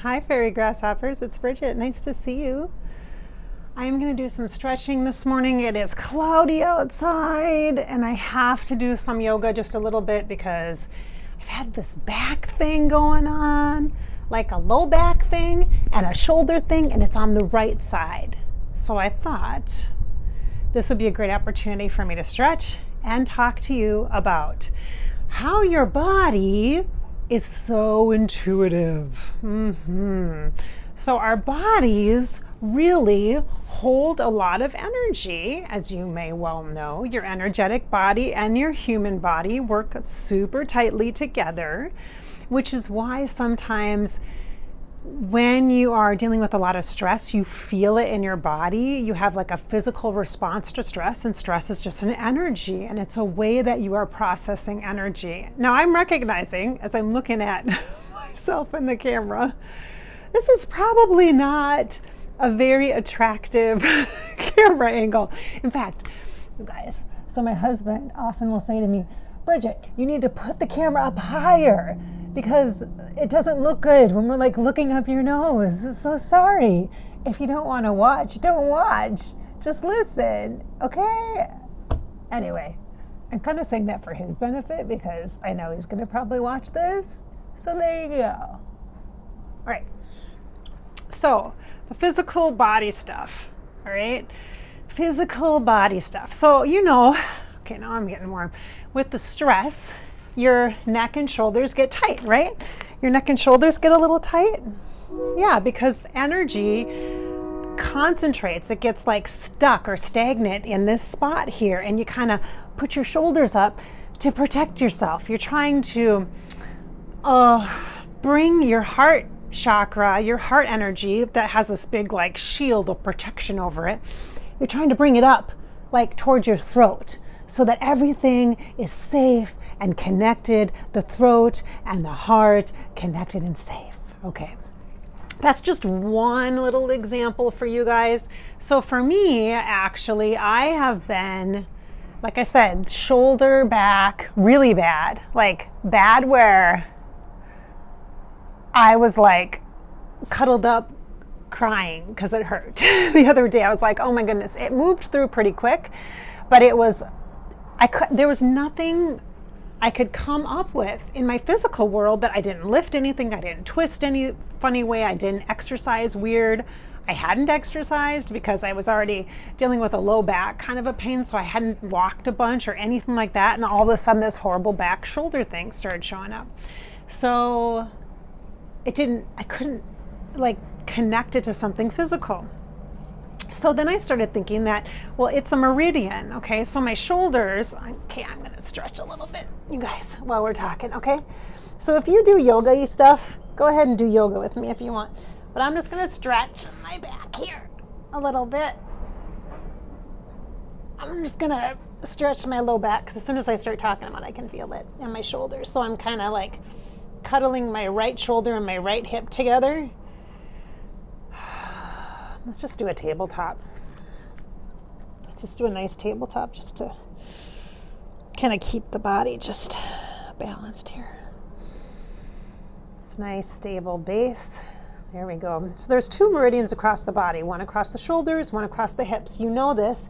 Hi, fairy grasshoppers. It's Bridget. Nice to see you. I'm going to do some stretching this morning. It is cloudy outside, and I have to do some yoga just a little bit because I've had this back thing going on, like a low back thing and a shoulder thing, and it's on the right side. So I thought this would be a great opportunity for me to stretch and talk to you about how your body is so intuitive. So our bodies really hold a lot of energy, as you may well know. Your energetic body and your human body work super tightly together, which is why sometimes when you are dealing with a lot of stress, you feel it in your body. You have like a physical response to stress, and stress is just an energy, and it's a way that you are processing energy. Now, I'm recognizing as I'm looking at myself in the camera, this is probably not a very attractive camera angle. In fact, you guys, so my husband often will say to me, Bridget, you need to put the camera up higher because it doesn't look good when we're like looking up your nose. So sorry. If you don't want to watch, don't watch. Just listen, okay? Anyway, I'm kind of saying that for his benefit because I know he's going to probably watch this. So there you go. All right. So the physical body stuff, all right? Physical body stuff. So, okay, now I'm getting warm. With the stress, your neck and shoulders get tight, right? Your neck and shoulders get a little tight. Yeah, because energy concentrates. It gets like stuck or stagnant in this spot here, and you kind of put your shoulders up to protect yourself. You're trying to bring your heart chakra, your heart energy that has this big like shield of protection over it. You're trying to bring it up like towards your throat so that everything is safe and connected, the throat and the heart connected and safe. Okay, that's just one little example for you guys. So for me, actually, I have been, like I said, shoulder back really bad, like bad where I was like cuddled up crying because it hurt. The other day I was like, oh my goodness, it moved through pretty quick, but there was nothing I could come up with in my physical world that I didn't lift anything, I didn't twist any funny way, I didn't exercise weird. I hadn't exercised because I was already dealing with a low back kind of a pain, so I hadn't walked a bunch or anything like that, and all of a sudden this horrible back shoulder thing started showing up. So I couldn't like connect it to something physical. So then I started thinking that, well, it's a meridian, okay? So my shoulders, okay, I'm gonna stretch a little bit, you guys, while we're talking, okay? So if you do yoga-y stuff, go ahead and do yoga with me if you want. But I'm just gonna stretch my back here a little bit. I'm just gonna stretch my low back because as soon as I start talking about it, I can feel it in my shoulders. So I'm kind of like cuddling my right shoulder and my right hip together. Let's just do a tabletop. Let's just do a nice tabletop just to kind of keep the body just balanced here. It's nice, stable base. There we go. So there's two meridians across the body, one across the shoulders, one across the hips. You know this.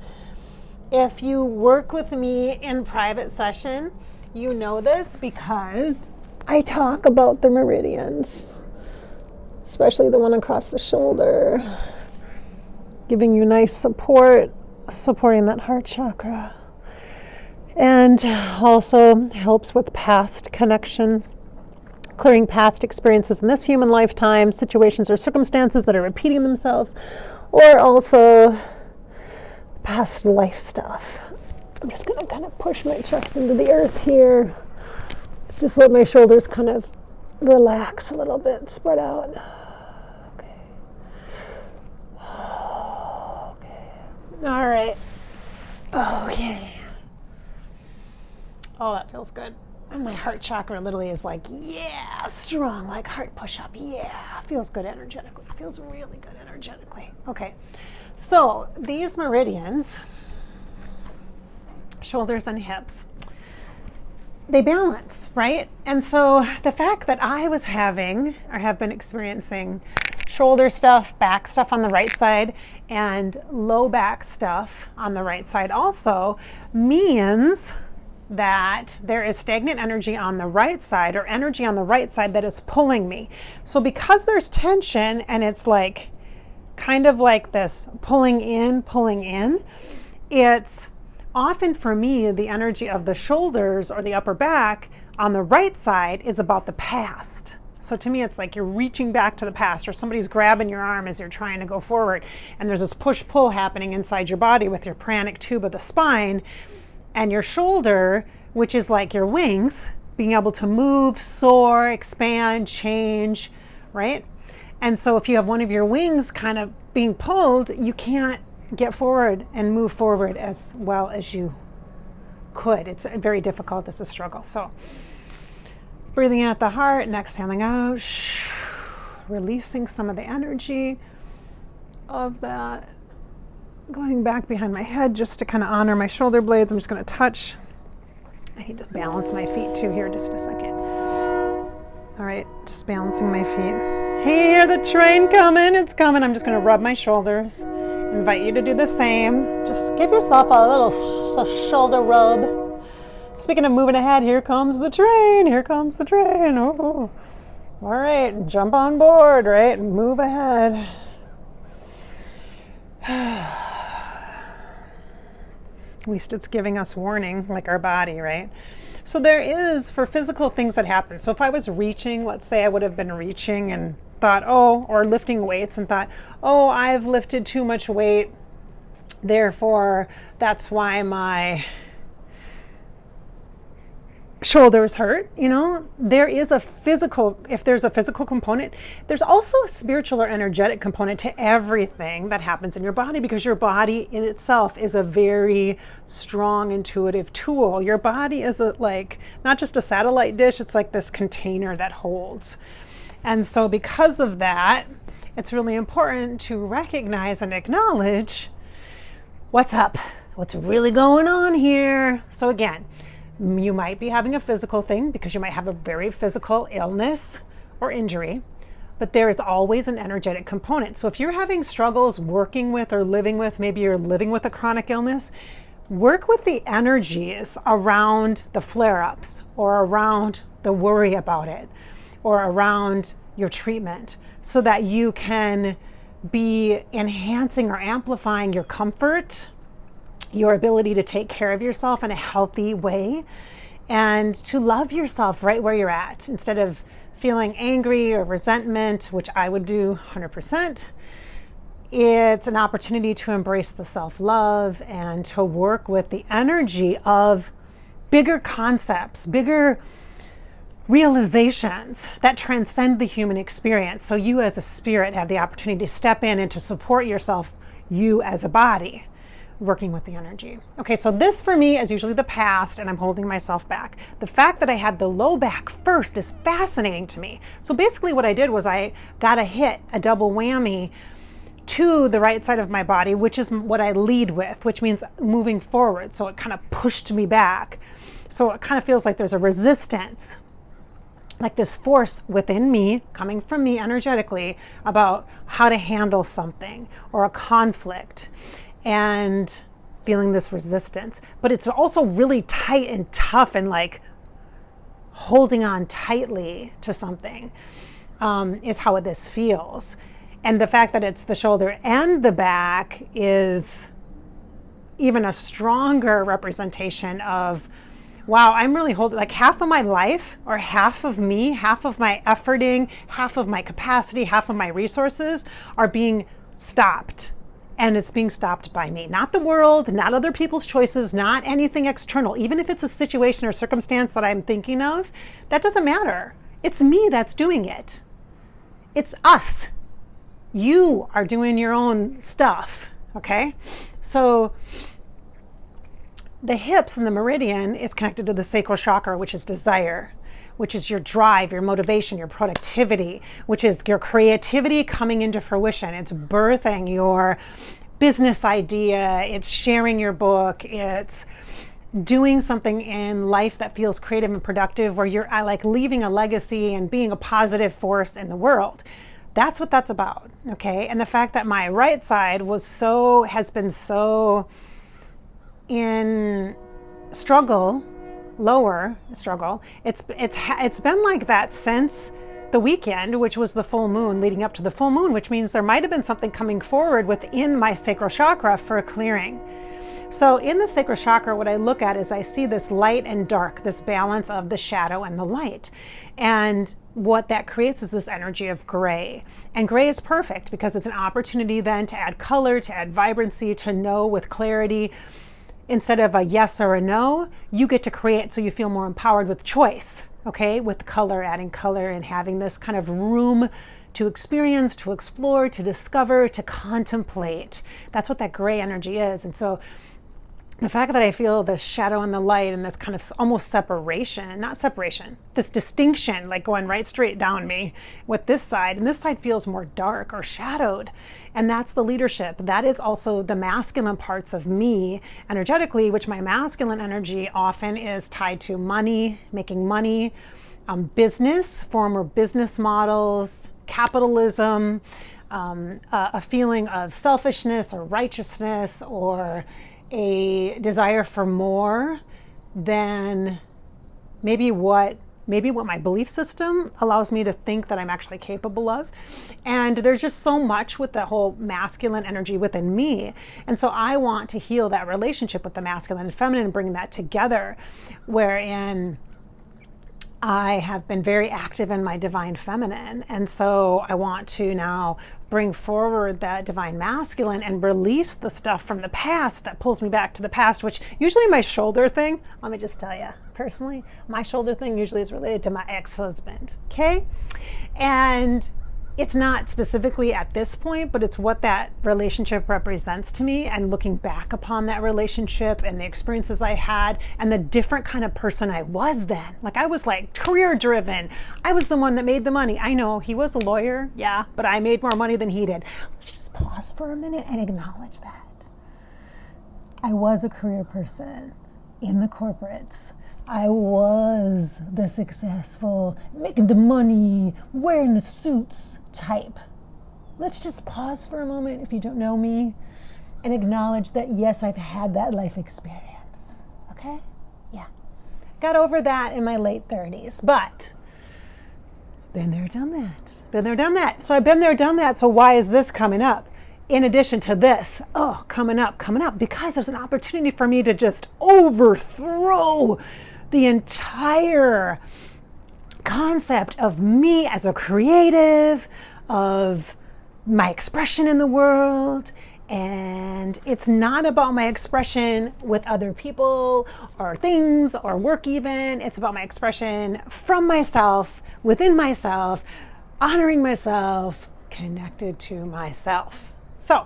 If you work with me in private session, you know this because I talk about the meridians, especially the one across the shoulder, giving you nice support, supporting that heart chakra, and also helps with past connection, clearing past experiences in this human lifetime, situations or circumstances that are repeating themselves, or also past life stuff. I'm just going to kind of push my chest into the earth here. Just let my shoulders kind of relax a little bit, spread out. Okay. Okay. All right. Okay. Oh, that feels good. And my heart chakra literally is like, yeah, strong, like heart push-up. Yeah, feels good energetically. Feels really good energetically. Okay. So these meridians, shoulders and hips, they balance, right? And so the fact that I was having, or have been experiencing, shoulder stuff, back stuff on the right side, and low back stuff on the right side also means that there is stagnant energy on the right side, or energy on the right side that is pulling me. So because there's tension and it's like kind of like this pulling in, it's often for me the energy of the shoulders or the upper back on the right side is about the past. So to me, it's like you're reaching back to the past, or somebody's grabbing your arm as you're trying to go forward. And there's this push-pull happening inside your body with your pranic tube of the spine and your shoulder, which is like your wings, being able to move, soar, expand, change, right? And so if you have one of your wings kind of being pulled, you can't get forward and move forward as well as you could. It's very difficult. It's a struggle. So breathing in at the heart and exhaling out, releasing some of the energy of that. Going back behind my head just to kind of honor my shoulder blades. I'm just going to touch. I need to balance my feet too here just a second. All right, just balancing my feet. Hear the train coming. It's coming. I'm just going to rub my shoulders. Invite you to do the same. Just give yourself a little shoulder rub. Speaking of moving ahead, here comes the train. Here comes the train. Oh, all right, jump on board, right? Move ahead. At least it's giving us warning, like our body, right? So there is, for physical things that happen. So if I was reaching, let's say I would have been reaching and thought, or lifting weights and thought, I've lifted too much weight, therefore that's why my shoulders hurt. There is a physical, if there's a physical component, there's also a spiritual or energetic component to everything that happens in your body, because your body in itself is a very strong intuitive tool. Your body is like not just a satellite dish, it's like this container that holds. And so because of that, it's really important to recognize and acknowledge what's up, what's really going on here. So again, you might be having a physical thing because you might have a very physical illness or injury, but there is always an energetic component. So if you're having struggles working with or living with, maybe you're living with a chronic illness, work with the energies around the flare-ups or around the worry about it or around your treatment, so that you can be enhancing or amplifying your comfort, your ability to take care of yourself in a healthy way, and to love yourself right where you're at. Instead of feeling angry or resentment, which I would do 100%, it's an opportunity to embrace the self-love and to work with the energy of bigger concepts, bigger realizations that transcend the human experience. So you as a spirit have the opportunity to step in and to support yourself, you as a body, working with the energy. Okay, so this for me is usually the past, and I'm holding myself back. The fact that I had the low back first is fascinating to me. So basically what I did was I got a double whammy to the right side of my body, which is what I lead with, which means moving forward. So it kind of pushed me back. So it kind of feels like there's a resistance, like this force within me, coming from me energetically, about how to handle something or a conflict, and feeling this resistance. But it's also really tight and tough and like holding on tightly to something is how this feels. And the fact that it's the shoulder and the back is even a stronger representation of, wow, I'm really holding, like half of my life or half of me, half of my efforting, half of my capacity, half of my resources are being stopped. And it's being stopped by me, not the world, not other people's choices, not anything external. Even if it's a situation or circumstance that I'm thinking of, that doesn't matter. It's me that's doing it. It's us. You are doing your own stuff, okay? So the hips and the meridian is connected to the sacral chakra, which is desire, which is your drive, your motivation, your productivity, which is your creativity coming into fruition. It's birthing your business idea, it's sharing your book, it's doing something in life that feels creative and productive, where you're like leaving a legacy and being a positive force in the world. That's what that's about, okay? And the fact that my right side has been so in struggle, lower struggle. It's been like that since the weekend, which was the full moon, leading up to the full moon, which means there might have been something coming forward within my sacral chakra for a clearing. So in the sacral chakra, what I look at is I see this light and dark, this balance of the shadow and the light. And what that creates is this energy of gray. And gray is perfect because it's an opportunity then to add color, to add vibrancy, to know with clarity. Instead of a yes or a no, you get to create so you feel more empowered with choice, okay? With color, adding color and having this kind of room to experience, to explore, to discover, to contemplate. That's what that gray energy is. And so the fact that I feel the shadow and the light and this kind of almost separation, not separation, this distinction, like going right straight down me with this side, and this side feels more dark or shadowed. And that's the leadership. That is also the masculine parts of me energetically, which my masculine energy often is tied to money, making money, business, former business models, capitalism, a feeling of selfishness or righteousness, or a desire for more than maybe what my belief system allows me to think that I'm actually capable of. And there's just so much with the whole masculine energy within me. And so I want to heal that relationship with the masculine and feminine and bring that together, wherein I have been very active in my divine feminine. And so I want to now bring forward that divine masculine and release the stuff from the past that pulls me back to the past, which usually my shoulder thing, let me just tell you, personally, my shoulder thing usually is related to my ex-husband, okay? And it's not specifically at this point, but it's what that relationship represents to me, and looking back upon that relationship and the experiences I had and the different kind of person I was then. Like I was like career driven. I was the one that made the money. I know he was a lawyer, yeah, but I made more money than he did. Let's just pause for a minute and acknowledge that. I was a career person in the corporates. I was the successful, making the money, wearing the suits type. Let's just pause for a moment, if you don't know me, and acknowledge that yes, I've had that life experience. Okay? Yeah. Got over that in my late 30s, but been there, done that. Been there, done that. So I've been there, done that. So why is this coming up? In addition to this, coming up, because there's an opportunity for me to just overthrow the entire concept of me as a creative, of my expression in the world. And it's not about my expression with other people or things or work even. It's about my expression from myself, within myself, honoring myself, connected to myself. So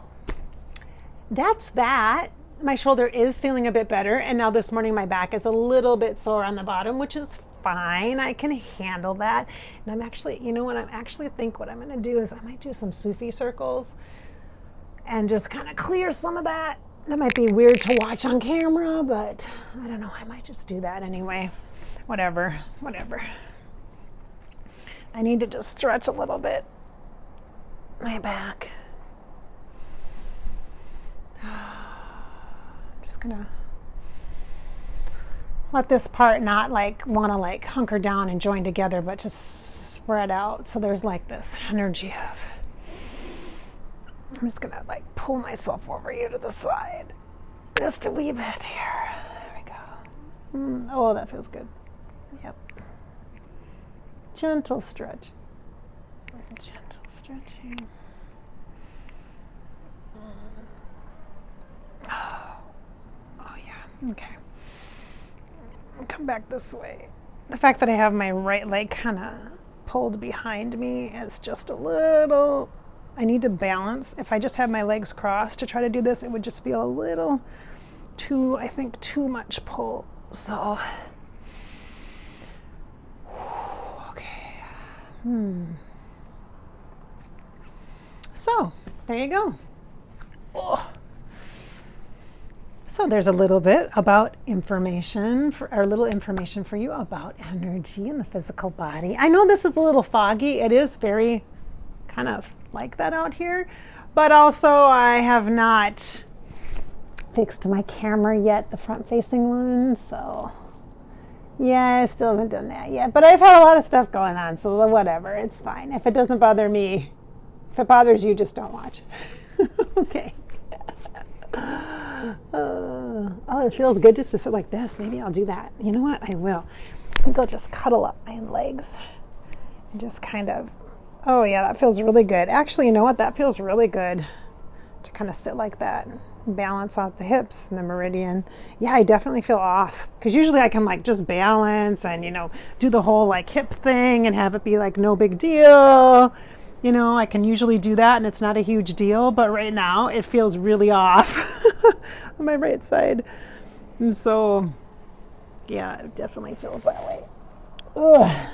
that's that. My shoulder is feeling a bit better. And now this morning my back is a little bit sore on the bottom, which is fine. I can handle that. And I'm actually, what I'm going to do is I might do some Sufi circles and just kind of clear some of that. That might be weird to watch on camera, but I don't know. I might just do that anyway. Whatever. I need to just stretch a little bit. My back. Gonna let this part not want to hunker down and join together, but just spread out. So there's this energy of, I'm just gonna pull myself over here to the side just a wee bit here. There we go. Oh, that feels good. Yep. Gentle stretch. Gentle stretching. Okay. Come back this way. The fact that I have my right leg kind of pulled behind me is just a little, I need to balance. If I just have my legs crossed to try to do this, it would just feel a little too much pull. So, okay. So, there you go. Oh. So there's a little bit about information, a little information for you about energy in the physical body. I know this is a little foggy. It is very kind of like that out here, but also I have not fixed my camera yet, the front-facing one, so yeah, I still haven't done that yet. But I've had a lot of stuff going on, so whatever, it's fine. If it doesn't bother me, if it bothers you, just don't watch. Okay. Oh, it feels good just to sit like this. Maybe I'll do that. You know what? I will. I think I'll just cuddle up my legs and just kind of, oh yeah, that feels really good. Actually, you know what? That feels really good to kind of sit like that. Balance out the hips and the meridian. Yeah, I definitely feel off, because usually I can like just balance and, you know, do the whole like hip thing and have it be like no big deal. You know, I can usually do that and it's not a huge deal, but right now it feels really off on my right side. And so, yeah, it definitely feels that way. Ugh.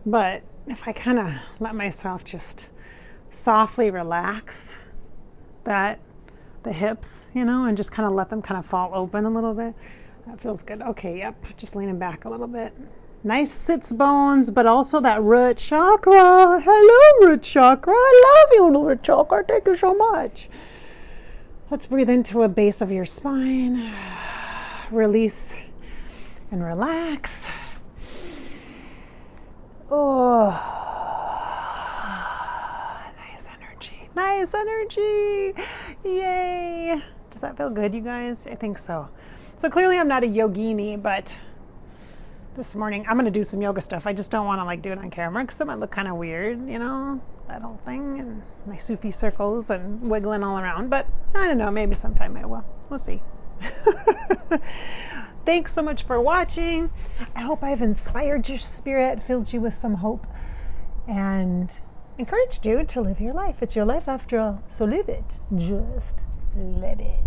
But if I kind of let myself just softly relax the hips, you know, and just kind of let them kind of fall open a little bit, that feels good. Okay, yep, just leaning back a little bit. Nice sits bones, but also that root chakra. Hello, root chakra. I love you, root chakra. Thank you so much. Let's breathe into a base of your spine. Release and relax. Oh, nice energy. Nice energy. Yay. Does that feel good, you guys? I think so. So clearly I'm not a yogini, but this morning I'm going to do some yoga stuff. I just don't want to like do it on camera because it might look kind of weird, you know, that whole thing and my Sufi circles and wiggling all around. But I don't know, maybe sometime I will. We'll see. Thanks so much for watching. I hope I've inspired your spirit, filled you with some hope, and encouraged you to live your life. It's your life after all, so live it. Just live it.